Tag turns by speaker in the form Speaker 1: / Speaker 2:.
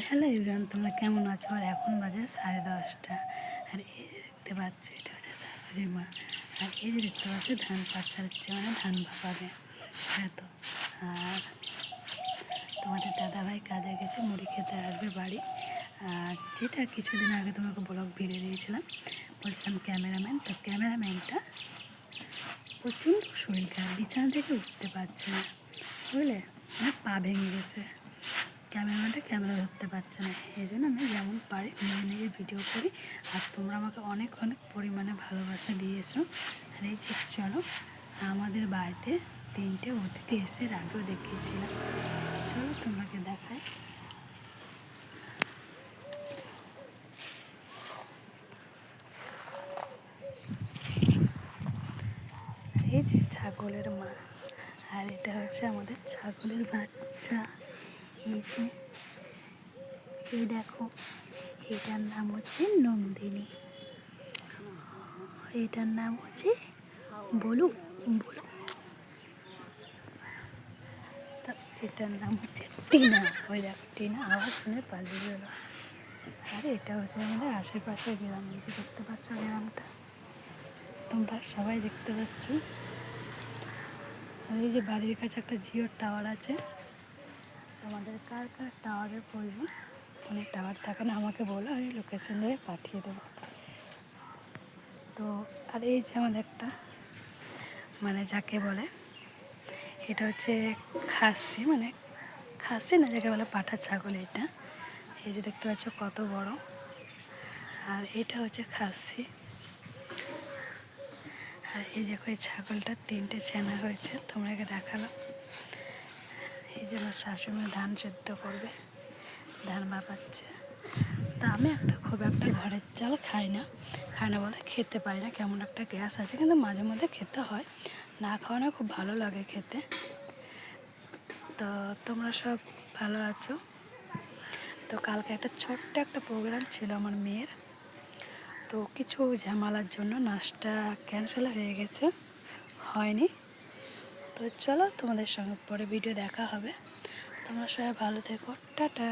Speaker 1: Hello everyone, তোমরা কেমন আছো? আর এখন বাজে 10:30। আর এই যে দেখতে পাচ্ছ, এটা হচ্ছে শাশুড়ি মা। আর এই যে দেখতে পাচ্ছ, ধান পাচার হচ্ছে, মানে ধান ভাপাবে। হ্যাঁ, তো আর তোমাদের দাদাভাই কাজে গেছে, মুড়ি খেতে আসবে বাড়ি। আর যেটা কিছুদিন আগে তোমাকে ব্লগ ভিডিও দিয়েছিলাম, বলছিলাম ক্যামেরাম্যান, তো ক্যামেরাম্যানটা প্রচণ্ড শরীর খারাপ, বিছানা থেকে উঠতে পারছে না, বুঝলে, মানে পা ভেঙে গেছে। ক্যামেরাম্যানটা ক্যামেরা ধরতে পারছে না, এই জন্য আমি যেমন পারি নিজে নিজে ভিডিও করি। আর তোমরা আমাকে অনেক অনেক পরিমাণে ভালোবাসা দিয়েছো। আর এই যে চলো, আমাদের বাড়িতে 3টে অতিথি এসে আগেও দেখিয়েছিলাম, চলো তোমাকে দেখাই। এই যে ছাগলের মা, আর এটা হচ্ছে আমাদের ছাগলের বাচ্চা। এই যে এই দেখো, এটার নাম হচ্ছে নন্দিনী, এটার নাম হচ্ছে বলু বলু, তা এটার নাম হচ্ছে টিনা। ওই দেখো, টিনা আওয়াজ শুনে পালিয়ে গেল। আর এটা হচ্ছে আমাদের আশেপাশের গ্রাম, এই যে দেখতে পাচ্ছ গ্রামটা, তোমরা সবাই দেখতে পাচ্ছ। আর এই যে বাড়ির কাছে একটা জিওর টাওয়ার আছে। তোমাদের কার কার টাওয়ারের প্রয়োজন, অনেক টাওয়ার থাকে না, আমাকে বলো, আমি লোকেশন ধরে পাঠিয়ে দেবো। তো আর এই যে আমাদের একটা, মানে যাকে বলে, এটা হচ্ছে খাসি, মানে খাসি না, যাকে বলে পাঠা ছাগল। এটা এই যে দেখতে পাচ্ছ কত বড়। আর এটা হচ্ছে খাসি। আর এই যে ওই ছাগলটা 3টে ছানা হয়েছে, তোমরা দেখালাম। এই যে আমার শাশুড়ি ধান সেদ্ধ করবে, ধান ভাপাচ্ছে। তা আমি খুব একটা ঘরের চাল খাই না বলতে খেতে পারি না, কেমন একটা গ্যাস আছে, কিন্তু মাঝে মধ্যে খেতে হয়, না খাওয়ানো খুব ভালো লাগে খেতে। তো তোমরা সব ভালো আছো? তো কালকে একটা ছোট্ট একটা প্রোগ্রাম ছিল আমার মেয়ের, তো কিছু ঝামেলার জন্য নাচটা ক্যান্সেল হয়ে গেছে, হয়নি। তো চলো, তোমাদের সঙ্গে পরে ভিডিও দেখা হবে। তোমরা সবাই ভালো থেকো, টাটা।